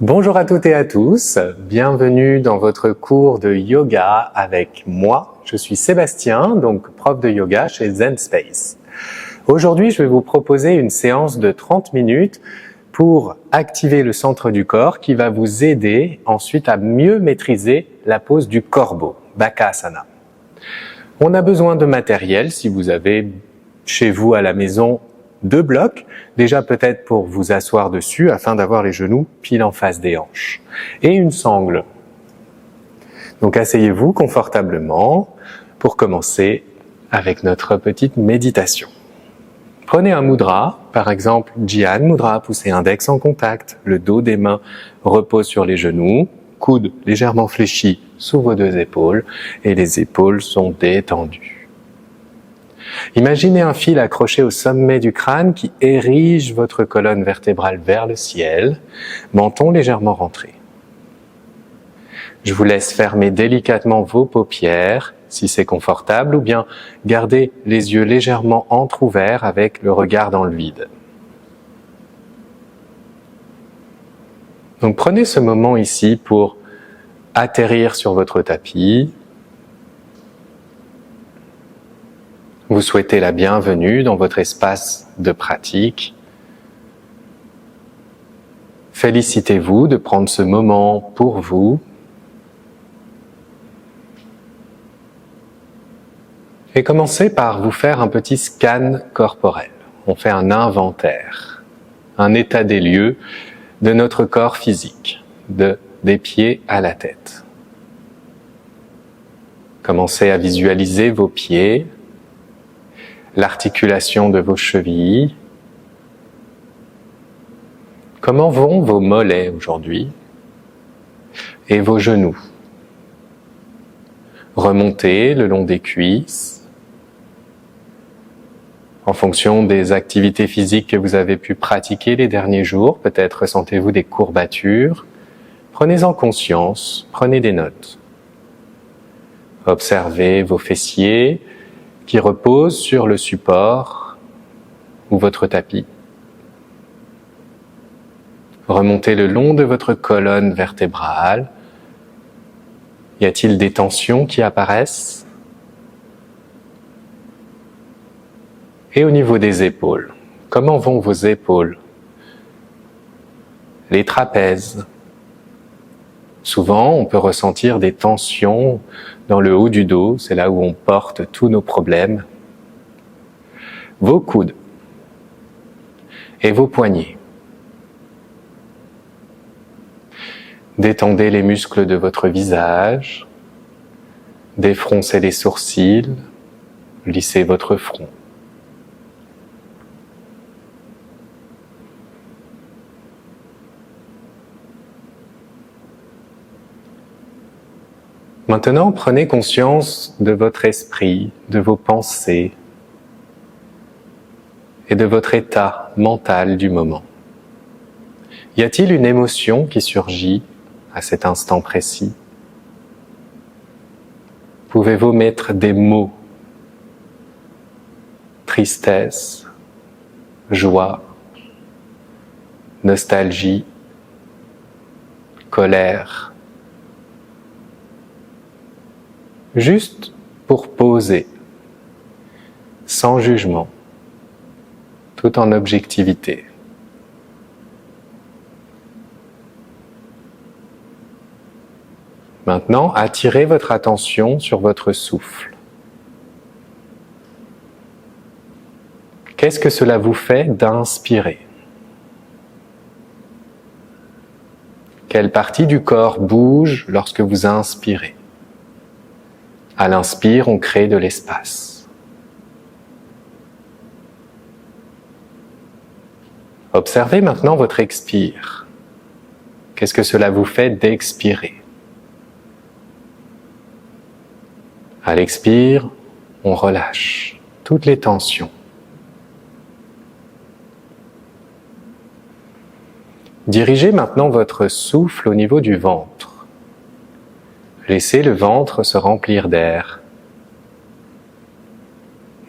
Bonjour à toutes et à tous, bienvenue dans votre cours de yoga avec moi. Je suis Sébastien, donc prof de yoga chez Zen Space. Aujourd'hui, je vais vous proposer une séance de 30 minutes pour activer le centre du corps qui va vous aider ensuite à mieux maîtriser la pose du corbeau, Bakasana. On a besoin de matériel si vous avez chez vous à la maison 2 blocs, déjà peut-être pour vous asseoir dessus afin d'avoir les genoux pile en face des hanches. Et une sangle. Donc asseyez-vous confortablement pour commencer avec notre petite méditation. Prenez un mudra, par exemple Jyan Mudra, poussez index en contact, le dos des mains repose sur les genoux, coudes légèrement fléchis sous vos 2 épaules et les épaules sont détendues. Imaginez un fil accroché au sommet du crâne qui érige votre colonne vertébrale vers le ciel, menton légèrement rentré. Je vous laisse fermer délicatement vos paupières, si c'est confortable, ou bien garder les yeux légèrement entr'ouverts avec le regard dans le vide. Donc prenez ce moment ici pour atterrir sur votre tapis. Vous souhaitez la bienvenue dans votre espace de pratique. Félicitez-vous de prendre ce moment pour vous. Et commencez par vous faire un petit scan corporel. On fait un inventaire, un état des lieux de notre corps physique, des pieds à la tête. Commencez à visualiser vos pieds, l'articulation de vos chevilles. Comment vont vos mollets aujourd'hui et vos genoux? Remontez le long des cuisses. En fonction des activités physiques que vous avez pu pratiquer les derniers jours, peut-être ressentez-vous des courbatures. Prenez-en conscience, prenez des notes. Observez vos fessiers qui repose sur le support ou votre tapis. Remontez le long de votre colonne vertébrale. Y a-t-il des tensions qui apparaissent? Et au niveau des épaules, comment vont vos épaules? Les trapèzes. Souvent, on peut ressentir des tensions dans le haut du dos, c'est là où on porte tous nos problèmes. Vos coudes et vos poignets. Détendez les muscles de votre visage, défroncez les sourcils, lissez votre front. Maintenant, prenez conscience de votre esprit, de vos pensées et de votre état mental du moment. Y a-t-il une émotion qui surgit à cet instant précis? Pouvez-vous mettre des mots? Tristesse, joie, nostalgie, colère. Juste pour poser, sans jugement, tout en objectivité. Maintenant, attirez votre attention sur votre souffle. Qu'est-ce que cela vous fait d'inspirer? Quelle partie du corps bouge lorsque vous inspirez? À l'inspire, on crée de l'espace. Observez maintenant votre expire. Qu'est-ce que cela vous fait d'expirer? À l'expire, on relâche toutes les tensions. Dirigez maintenant votre souffle au niveau du ventre. Laissez le ventre se remplir d'air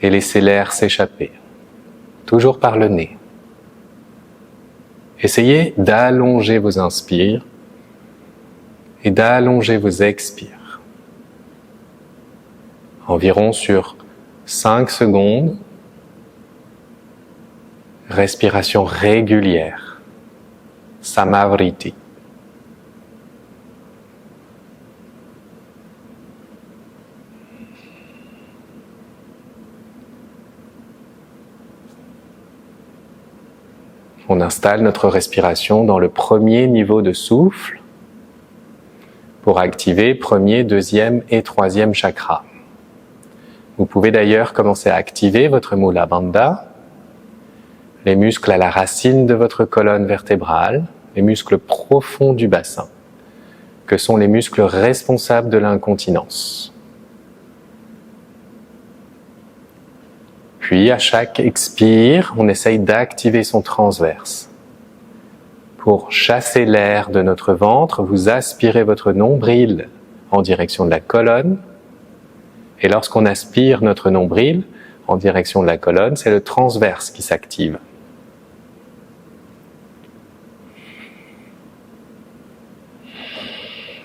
et laissez l'air s'échapper, toujours par le nez. Essayez d'allonger vos inspires et d'allonger vos expires. Environ sur 5 secondes, respiration régulière, samavriti. On installe notre respiration dans le premier niveau de souffle pour activer premier, deuxième et troisième chakra. Vous pouvez d'ailleurs commencer à activer votre Mula Bandha, les muscles à la racine de votre colonne vertébrale, les muscles profonds du bassin, que sont les muscles responsables de l'incontinence. Puis, à chaque expire, on essaye d'activer son transverse. Pour chasser l'air de notre ventre, vous aspirez votre nombril en direction de la colonne. Et lorsqu'on aspire notre nombril en direction de la colonne, c'est le transverse qui s'active.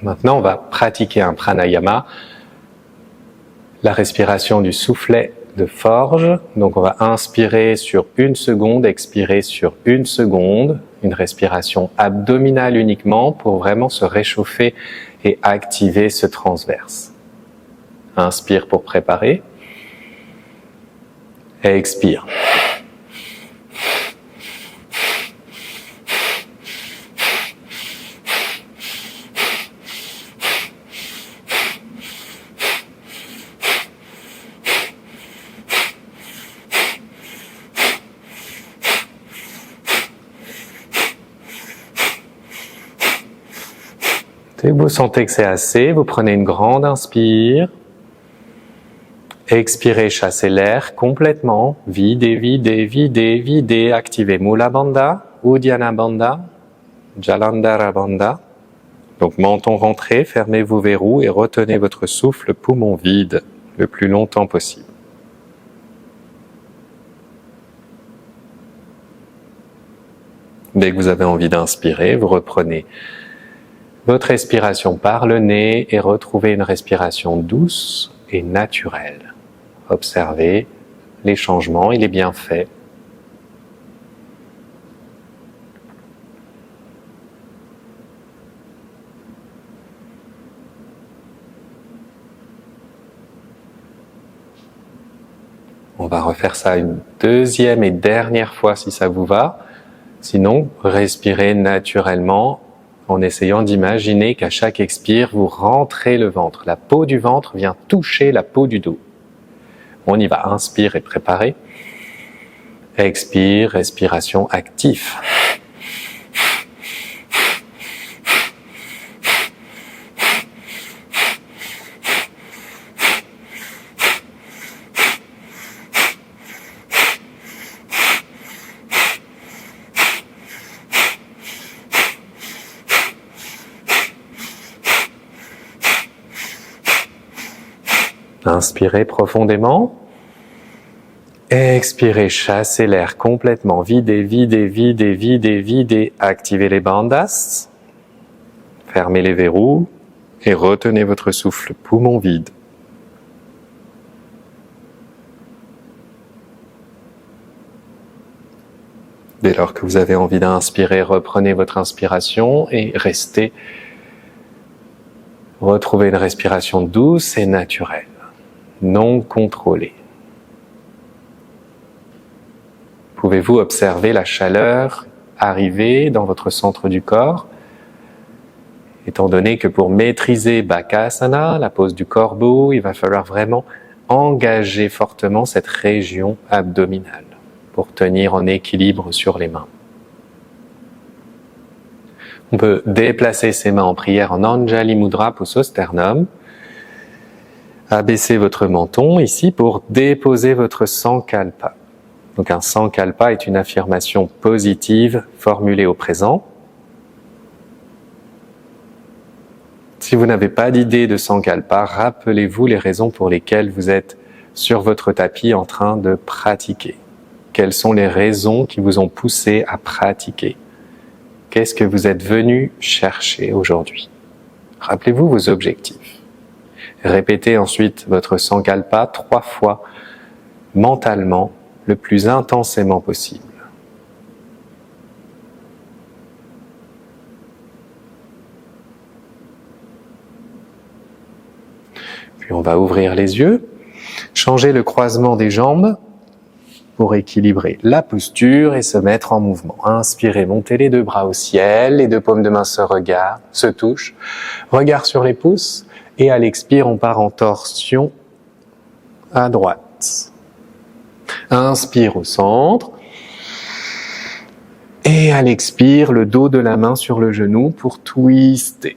Maintenant, on va pratiquer un pranayama, la respiration du soufflet de forge. Donc on va inspirer sur 1 seconde, expirer sur 1 seconde, une respiration abdominale uniquement pour vraiment se réchauffer et activer ce transverse. Inspire pour préparer et expire. Dès que vous sentez que c'est assez, vous prenez une grande inspire. Expirez, chassez l'air complètement. Videz, videz, videz, videz. Activez Mula Bandha, Uddiyana Bandha, Jalandhara Bandha. Donc menton rentré, fermez vos verrous et retenez votre souffle poumon vide le plus longtemps possible. Dès que vous avez envie d'inspirer, vous reprenez votre respiration par le nez et retrouvez une respiration douce et naturelle. Observez les changements et les bienfaits. On va refaire ça une deuxième et dernière fois si ça vous va. Sinon, respirez naturellement en essayant d'imaginer qu'à chaque expire, vous rentrez le ventre. La peau du ventre vient toucher la peau du dos. On y va, inspire et préparez. Expire, respiration active. Inspirez profondément. Expirez, chassez l'air complètement. Videz, videz, videz, videz, videz. Activez les bandhas. Fermez les verrous et retenez votre souffle poumon vide. Dès lors que vous avez envie d'inspirer, reprenez votre inspiration et restez. Retrouvez une respiration douce et naturelle, non contrôlée. Pouvez-vous observer la chaleur arriver dans votre centre du corps, étant donné que pour maîtriser Bakasana, la pose du corbeau, il va falloir vraiment engager fortement cette région abdominale pour tenir en équilibre sur les mains. On peut déplacer ses mains en prière en Anjali Mudra pouce au sternum. Abaissez votre menton ici pour déposer votre Sankalpa. Donc un Sankalpa est une affirmation positive formulée au présent. Si vous n'avez pas d'idée de Sankalpa, rappelez-vous les raisons pour lesquelles vous êtes sur votre tapis en train de pratiquer. Quelles sont les raisons qui vous ont poussé à pratiquer? Qu'est-ce que vous êtes venu chercher aujourd'hui? Rappelez-vous vos objectifs. Répétez ensuite votre Sankalpa 3 fois mentalement, le plus intensément possible. Puis on va ouvrir les yeux, changer le croisement des jambes pour équilibrer la posture et se mettre en mouvement. Inspirez, montez les 2 bras au ciel, les 2 paumes de main se touchent, regard sur les pouces, et à l'expire, on part en torsion à droite. Inspire au centre, et à l'expire, le dos de la main sur le genou pour twister.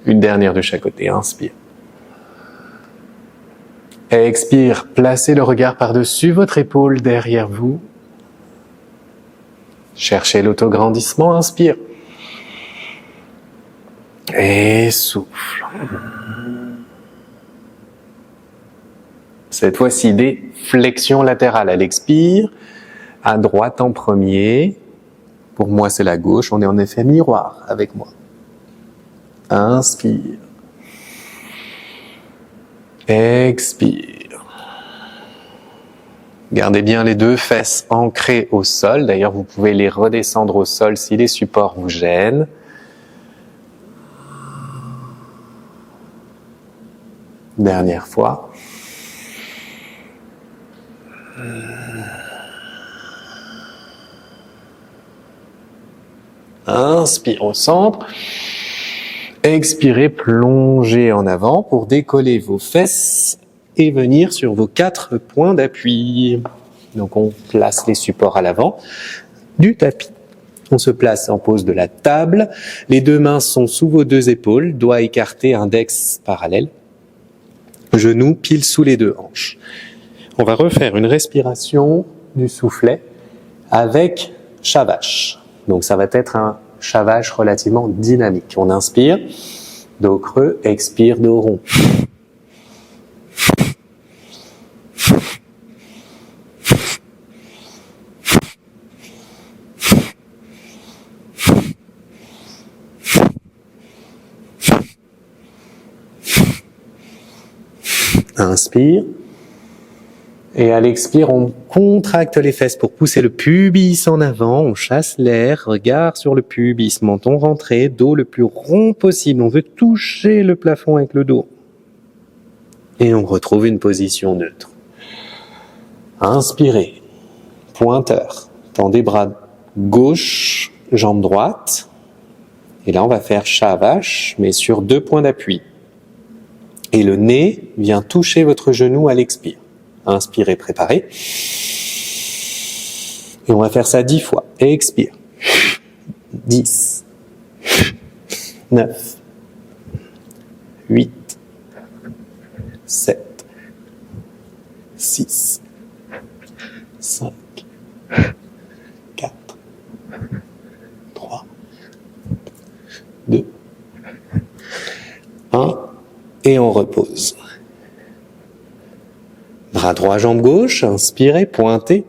Une dernière de chaque côté, inspire. Expire, placez le regard par-dessus votre épaule derrière vous. Cherchez l'autograndissement, inspire. Et souffle. Cette fois-ci, des flexions latérales à l'expire, à droite en premier. Pour moi, c'est la gauche, on est en effet miroir avec moi. Inspire. Expire. Gardez bien les 2 fesses ancrées au sol. D'ailleurs, vous pouvez les redescendre au sol si les supports vous gênent. Dernière fois. Inspire au centre. Expirez, plongez en avant pour décoller vos fesses et venir sur vos 4 points d'appui. Donc on place les supports à l'avant du tapis. On se place en pose de la table. Les 2 mains sont sous vos 2 épaules, doigts écartés, index parallèle. Genoux pile sous les 2 hanches. On va refaire une respiration du soufflet avec Shavash. Donc ça va être un Shavash relativement dynamique. On inspire, dos creux, expire, dos rond. Inspire. Et à l'expire, on contracte les fesses pour pousser le pubis en avant. On chasse l'air, regard sur le pubis, menton rentré, dos le plus rond possible. On veut toucher le plafond avec le dos. Et on retrouve une position neutre. Inspirez. Pointeur. Tendez bras gauche, jambe droite. Et là, on va faire Shavash, mais sur 2 points d'appui. Et le nez vient toucher votre genou à l'expire. Inspirez, préparez. Et on va faire ça 10 fois. Expire. 10, 9, 8, 7, 6, 5, 4, 3, 2, 1. Et on repose. Bras droit, jambe gauche, inspirez, pointez.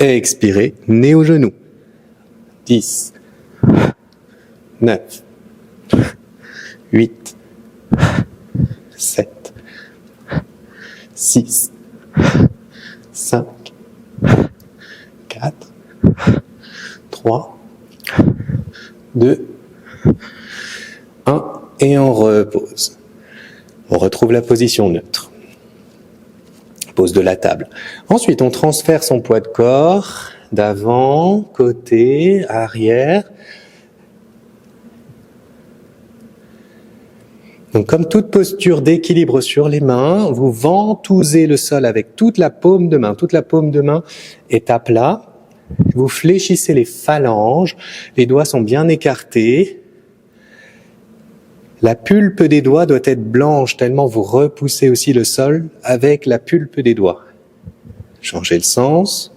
Expirez, nez au genou. 10, 9, 8, 7, 6, 5, 4, 3, 2, 1. Et on repose. On retrouve la position neutre. Pose de la table. Ensuite, on transfère son poids de corps d'avant, côté, arrière. Donc, comme toute posture d'équilibre sur les mains, vous ventousez le sol avec toute la paume de main. Toute la paume de main est à plat. Vous fléchissez les phalanges. Les doigts sont bien écartés. La pulpe des doigts doit être blanche, tellement vous repoussez aussi le sol avec la pulpe des doigts. Changez le sens.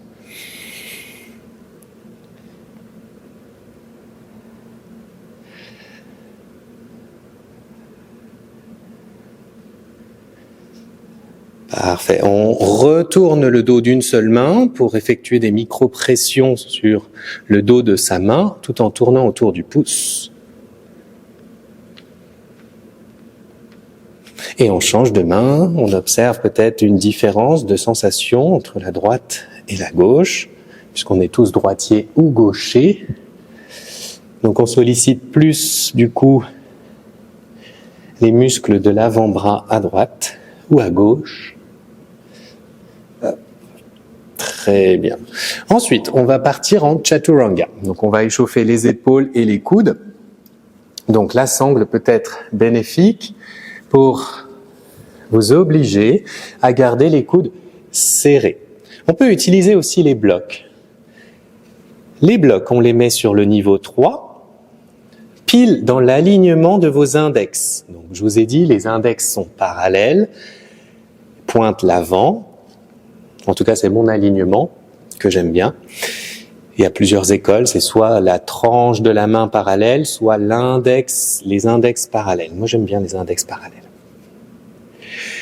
Parfait. On retourne le dos d'une seule main pour effectuer des micro-pressions sur le dos de sa main tout en tournant autour du pouce. Et on change de main, on observe peut-être une différence de sensation entre la droite et la gauche, puisqu'on est tous droitiers ou gauchers. Donc on sollicite plus du coup les muscles de l'avant-bras à droite ou à gauche. Très bien. Ensuite, on va partir en chaturanga. Donc on va échauffer les épaules et les coudes. Donc la sangle peut être bénéfique pour vous obliger à garder les coudes serrés. On peut utiliser aussi les blocs. Les blocs, on les met sur le niveau 3, pile dans l'alignement de vos index. Donc, je vous ai dit, les index sont parallèles, pointent l'avant. En tout cas, c'est mon alignement que j'aime bien. Il y a plusieurs écoles, c'est soit la tranche de la main parallèle, soit les index parallèles. Moi, j'aime bien les index parallèles.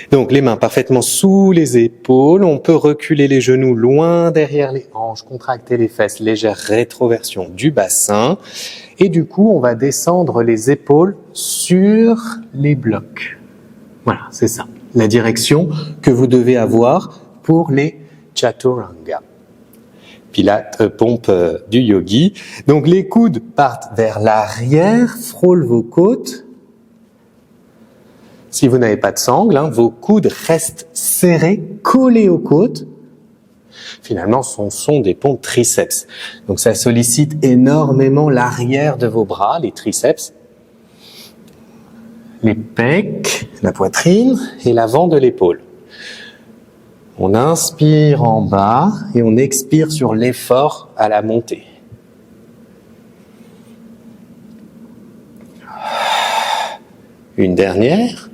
Donc, les mains parfaitement sous les épaules. On peut reculer les genoux loin derrière les hanches, contracter les fesses, légère rétroversion du bassin. Et du coup, on va descendre les épaules sur les blocs. Voilà, c'est ça, la direction que vous devez avoir pour les chaturanga. Pilates, pompe du yogi. Donc, les coudes partent vers l'arrière, frôlent vos côtes. Si vous n'avez pas de sangle, vos coudes restent serrés, collés aux côtes. Finalement, ce sont des pompes triceps. Donc ça sollicite énormément l'arrière de vos bras, les triceps, les pecs, la poitrine et l'avant de l'épaule. On inspire en bas et on expire sur l'effort à la montée. Une dernière.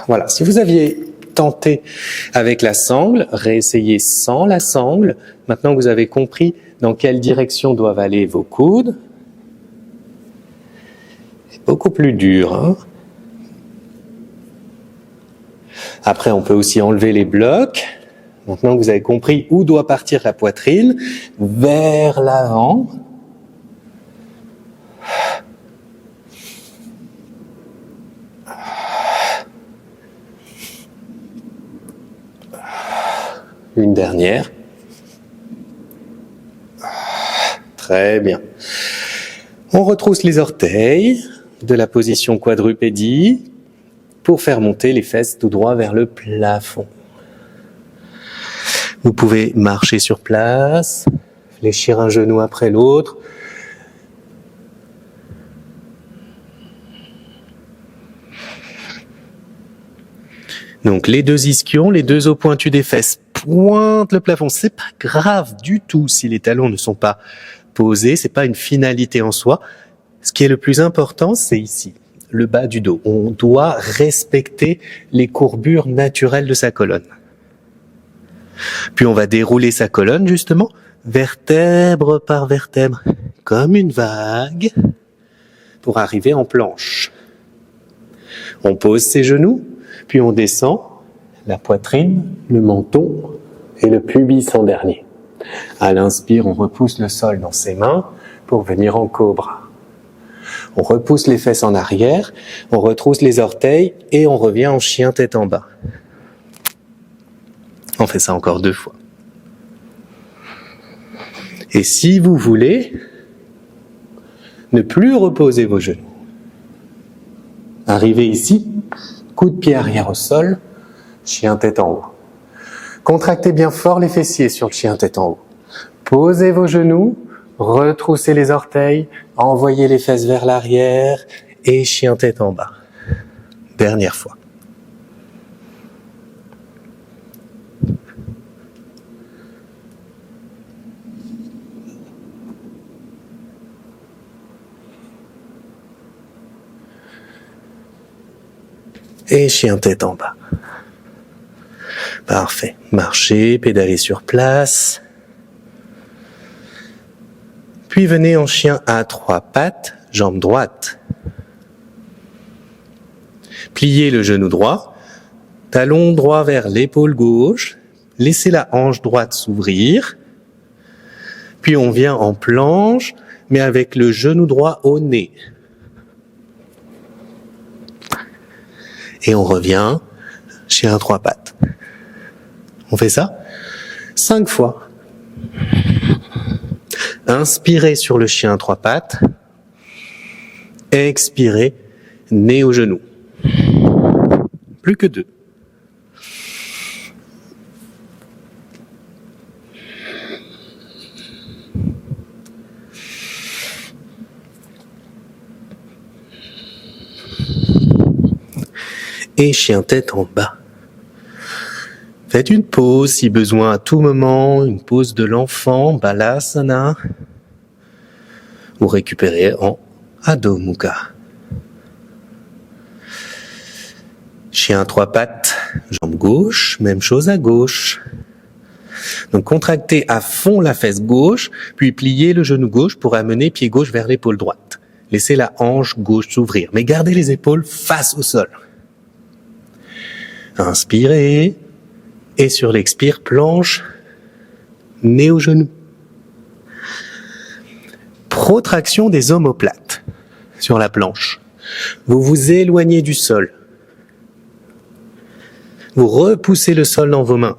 Voilà, si vous aviez tenté avec la sangle, réessayez sans la sangle. Maintenant que vous avez compris dans quelle direction doivent aller vos coudes, c'est beaucoup plus dur. Après, on peut aussi enlever les blocs. Maintenant que vous avez compris où doit partir la poitrine, vers l'avant. Une dernière. Très bien. On retrousse les orteils de la position quadrupédie pour faire monter les fesses tout droit vers le plafond. Vous pouvez marcher sur place, fléchir un genou après l'autre. Donc les deux ischions, les deux os pointus des fesses pointent le plafond. C'est pas grave du tout si les talons ne sont pas posés, c'est pas une finalité en soi. Ce qui est le plus important, c'est ici, le bas du dos. On doit respecter les courbures naturelles de sa colonne. Puis on va dérouler sa colonne justement, vertèbre par vertèbre, comme une vague, pour arriver en planche. On pose ses genoux, puis on descend la poitrine, le menton et le pubis en dernier. À l'inspire, on repousse le sol dans ses mains pour venir en cobra. On repousse les fesses en arrière, on retrousse les orteils et on revient en chien tête en bas. On fait ça encore 2 fois. Et si vous voulez, ne plus reposer vos genoux. Arrivez ici, coup de pied arrière au sol, chien tête en haut. Contractez bien fort les fessiers sur le chien tête en haut. Posez vos genoux, retroussez les orteils, envoyez les fesses vers l'arrière et chien tête en bas. Dernière fois. Et chien tête en bas. Parfait. Marchez, pédalez sur place. Puis venez en chien à 3 pattes, jambe droite. Pliez le genou droit, talon droit vers l'épaule gauche, laissez la hanche droite s'ouvrir, puis on vient en planche, mais avec le genou droit au nez. Et on revient, chien à 3 pattes. On fait ça 5 fois. Inspirez sur le chien à 3 pattes. Expirez, nez au genou. Plus que 2. Et chien tête en bas. Faites une pause si besoin à tout moment, une pause de l'enfant, Balasana, ou récupérez en Adho Mukha. Chien à 3 pattes, jambe gauche, même chose à gauche. Donc contractez à fond la fesse gauche, puis pliez le genou gauche pour amener pied gauche vers l'épaule droite. Laissez la hanche gauche s'ouvrir, mais gardez les épaules face au sol. Inspirez, et sur l'expire, planche, nez au genou. Protraction des omoplates sur la planche. Vous vous éloignez du sol. Vous repoussez le sol dans vos mains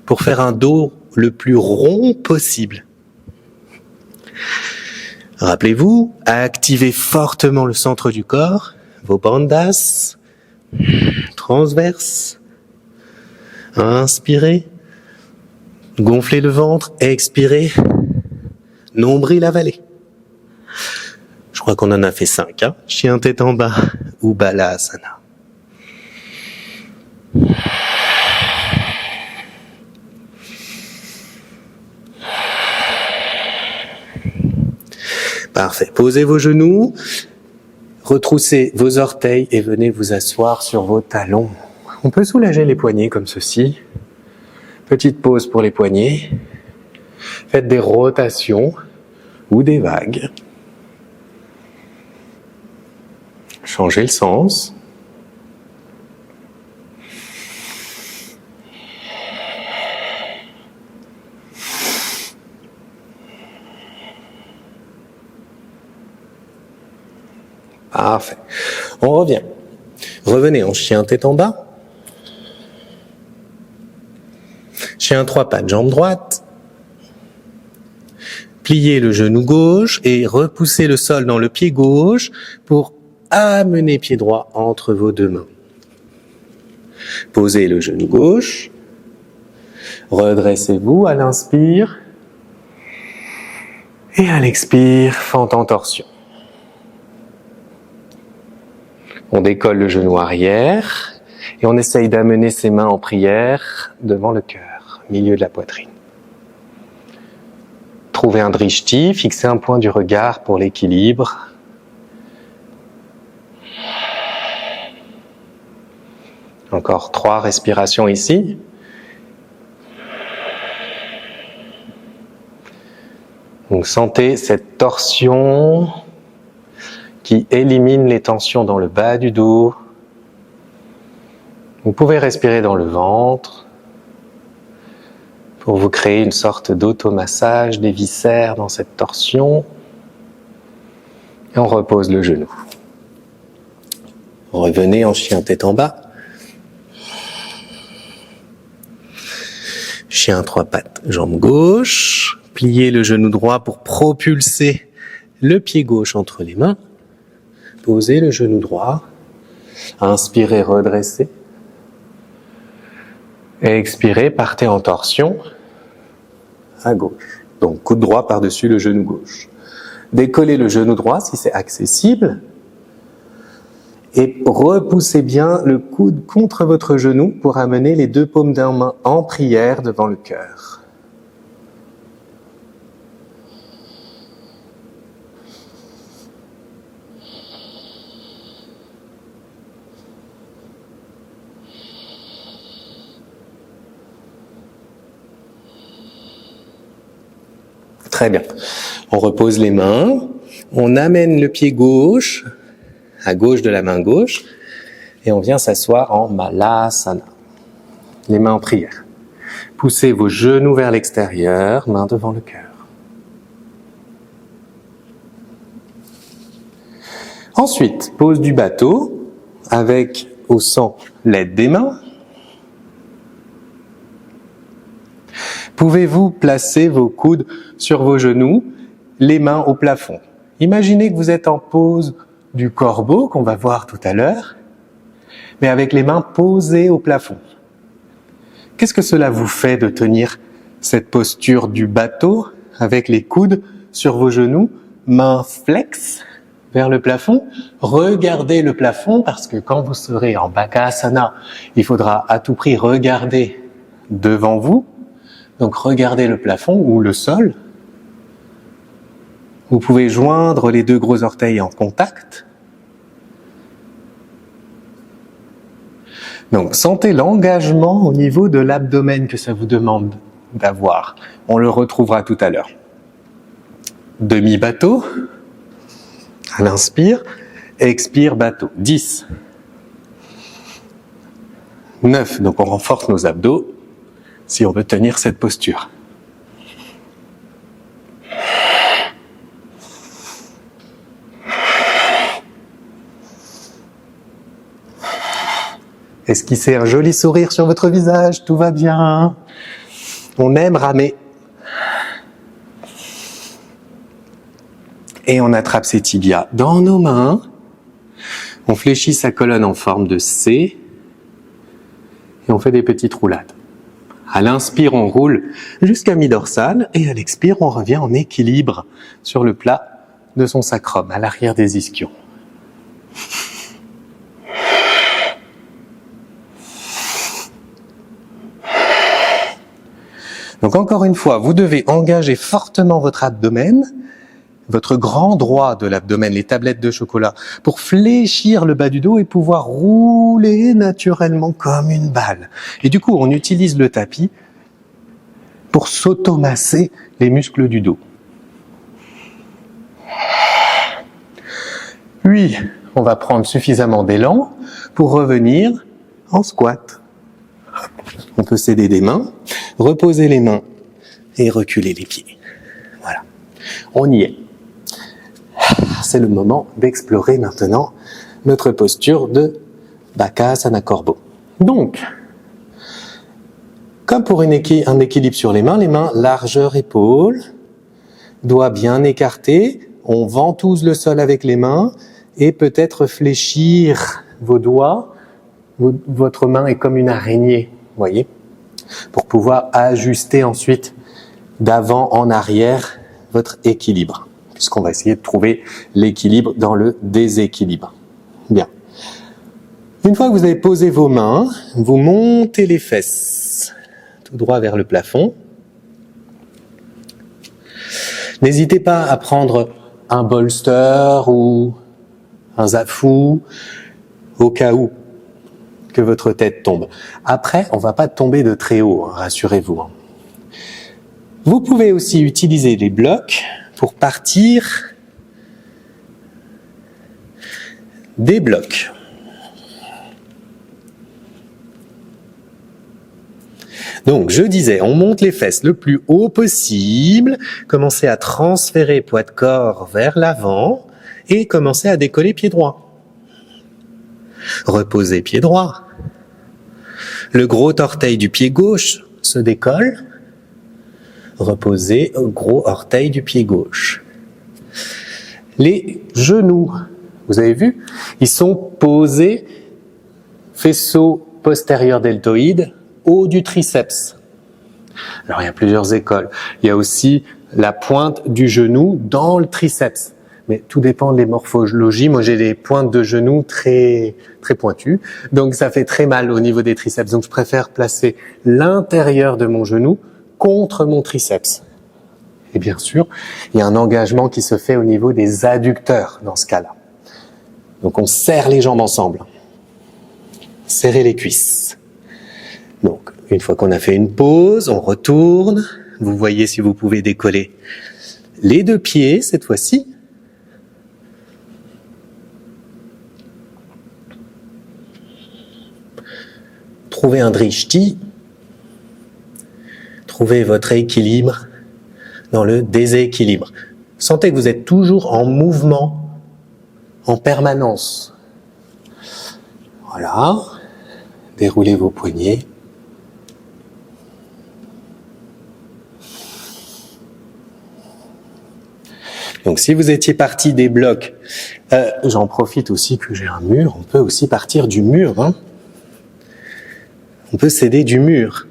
pour faire un dos le plus rond possible. Rappelez-vous, activez fortement le centre du corps, vos bandhas, transverses. Inspirez, gonflez le ventre, expirez, nombril avalé. Je crois qu'on en a fait 5, hein? Chien tête en bas ou Balasana. Parfait. Posez vos genoux, retroussez vos orteils et venez vous asseoir sur vos talons. On peut soulager les poignets comme ceci. Petite pause pour les poignets. Faites des rotations ou des vagues. Changez le sens. Parfait. On revient. Revenez en chien tête en bas. Chien 3 pattes, jambe droite. Pliez le genou gauche et repoussez le sol dans le pied gauche pour amener pied droit entre vos deux mains. Posez le genou gauche. Redressez-vous à l'inspire. Et à l'expire, fente en torsion. On décolle le genou arrière et on essaye d'amener ses mains en prière devant le cœur, milieu de la poitrine. Trouvez un drishti, fixez un point du regard pour l'équilibre. Encore 3 respirations ici. Donc sentez cette torsion qui élimine les tensions dans le bas du dos. Vous pouvez respirer dans le ventre pour vous créer une sorte d'automassage des viscères dans cette torsion. Et on repose le genou. Revenez en chien tête en bas. Chien 3 pattes, jambe gauche. Pliez le genou droit pour propulser le pied gauche entre les mains. Posez le genou droit. Inspirez, redressez. Expirez, partez en torsion à gauche. Donc coude droit par-dessus le genou gauche. Décollez le genou droit si c'est accessible. Et repoussez bien le coude contre votre genou pour amener les 2 paumes d'un main en prière devant le cœur. Très bien. On repose les mains. On amène le pied gauche à gauche de la main gauche. et on vient s'asseoir en Malasana. Les mains en prière. Poussez vos genoux vers l'extérieur, mains devant le cœur. Ensuite, pose du bateau, avec au centre l'aide des mains. Pouvez-vous placer vos coudes sur vos genoux, les mains au plafond. Imaginez que vous êtes en pose du corbeau, qu'on va voir tout à l'heure, mais avec les mains posées au plafond. Qu'est-ce que cela vous fait de tenir cette posture du bateau, avec les coudes sur vos genoux, mains flex vers le plafond? Regardez le plafond, parce que quand vous serez en Bakasana, il faudra à tout prix regarder devant vous. Donc regardez le plafond ou le sol. Vous pouvez joindre les deux gros orteils en contact. Donc sentez l'engagement au niveau de l'abdomen que ça vous demande d'avoir. On le retrouvera tout à l'heure. Demi-bateau. À l'inspire. Expire bateau. 10. 9. Donc on renforce nos abdos si on veut tenir cette posture. Esquissez un joli sourire sur votre visage, tout va bien. On aime ramer. Et on attrape ses tibias dans nos mains. On fléchit sa colonne en forme de C. Et on fait des petites roulades. À l'inspire, on roule jusqu'à mi-dorsale. Et à l'expire, on revient en équilibre sur le plat de son sacrum, à l'arrière des ischions. Donc encore une fois, vous devez engager fortement votre abdomen, votre grand droit de l'abdomen, les tablettes de chocolat, pour fléchir le bas du dos et pouvoir rouler naturellement comme une balle. Et du coup, on utilise le tapis pour s'automasser les muscles du dos. Puis, on va prendre suffisamment d'élan pour revenir en squat. On peut s'aider des mains, reposer les mains et reculer les pieds. Voilà, on y est. C'est le moment d'explorer maintenant notre posture de Bakasana Corbeau. Donc, comme pour un équilibre sur les mains, largeur épaule, doigts bien écartés, on ventouse le sol avec les mains et peut-être fléchir vos doigts. Votre main est comme une araignée, voyez, pour pouvoir ajuster ensuite d'avant en arrière votre équilibre, puisqu'on va essayer de trouver l'équilibre dans le déséquilibre. Bien. Une fois que vous avez posé vos mains, vous montez les fesses tout droit vers le plafond. N'hésitez pas à prendre un bolster ou un zafu au cas où que votre tête tombe. Après, on ne va pas tomber de très haut, hein, rassurez-vous. Vous pouvez aussi utiliser les blocs pour partir des blocs. Donc, je disais, on monte les fesses le plus haut possible, commencez à transférer poids de corps vers l'avant et commencez à décoller pied droit. Reposez pied droit. Le gros orteil du pied gauche se décolle. Reposez au gros orteil du pied gauche. Les genoux, vous avez vu, ils sont posés faisceau postérieur deltoïde, haut du triceps. Alors il y a plusieurs écoles. Il y a aussi la pointe du genou dans le triceps. Mais tout dépend des morphologies. Moi, j'ai des pointes de genoux très pointues. Donc, ça fait très mal au niveau des triceps. Donc, je préfère placer l'intérieur de mon genou contre mon triceps. Et bien sûr, il y a un engagement qui se fait au niveau des adducteurs dans ce cas-là. Donc, on serre les jambes ensemble. Serrez les cuisses. Donc, une fois qu'on a fait une pause, on retourne. Vous voyez si vous pouvez décoller les deux pieds cette fois-ci. trouvez un drishti, trouvez votre équilibre dans le déséquilibre. Sentez que vous êtes toujours en mouvement, en permanence. Voilà. Déroulez vos poignets. Donc si vous étiez parti des blocs, j'en profite aussi que j'ai un mur, on peut aussi partir du mur. Hein. On peut s'aider du mur.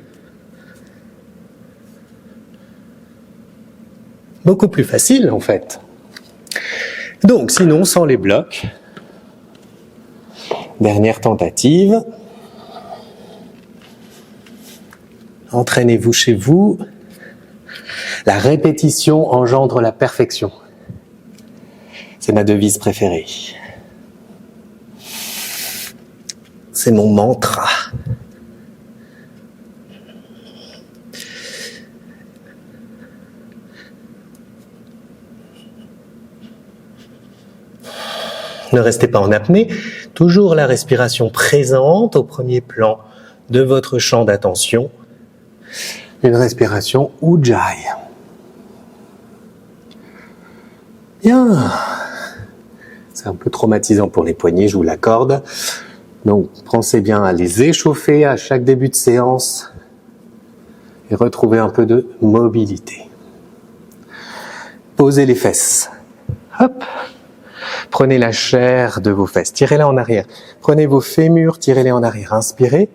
Beaucoup plus facile en fait. Donc sinon, sans les blocs, dernière tentative. Entraînez-vous chez vous. La répétition engendre la perfection. C'est ma devise préférée. C'est mon mantra. Ne restez pas en apnée, toujours la respiration présente au premier plan de votre champ d'attention. Une respiration Ujjayi. Bien. C'est un peu traumatisant pour les poignets, je vous l'accorde. Donc, pensez bien à les échauffer à chaque début de séance et retrouver un peu de mobilité. Posez les fesses. Hop. Prenez la chair de vos fesses, tirez-la en arrière. Prenez vos fémurs, tirez-les en arrière. Inspirez.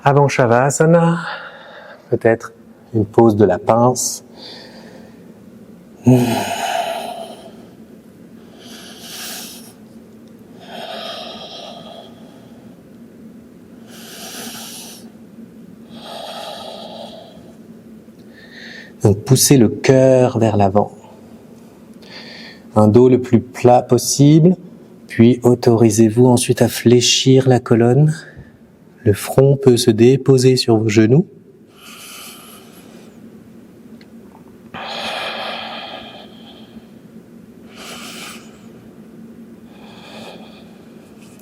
Avant Shavasana, peut-être une pause de la pince. Donc poussez le cœur vers l'avant. Un dos le plus plat possible, puis autorisez-vous ensuite à fléchir la colonne. Le front peut se déposer sur vos genoux.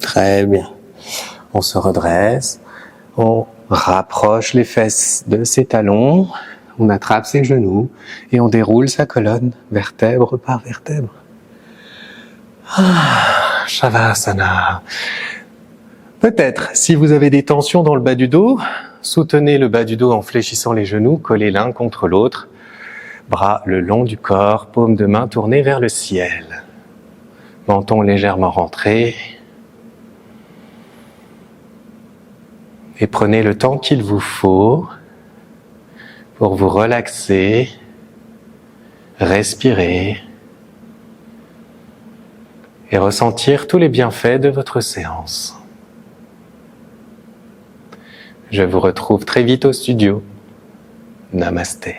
Très bien. On se redresse, on rapproche les fesses de ses talons, on attrape ses genoux et on déroule sa colonne, vertèbre par vertèbre. Shavasana. Peut-être, si vous avez des tensions dans le bas du dos, soutenez le bas du dos en fléchissant les genoux, collés l'un contre l'autre, bras le long du corps, paume de main tournée vers le ciel. Menton légèrement rentré. Et prenez le temps qu'il vous faut pour vous relaxer, respirer et ressentir tous les bienfaits de votre séance. Je vous retrouve très vite au studio. Namasté.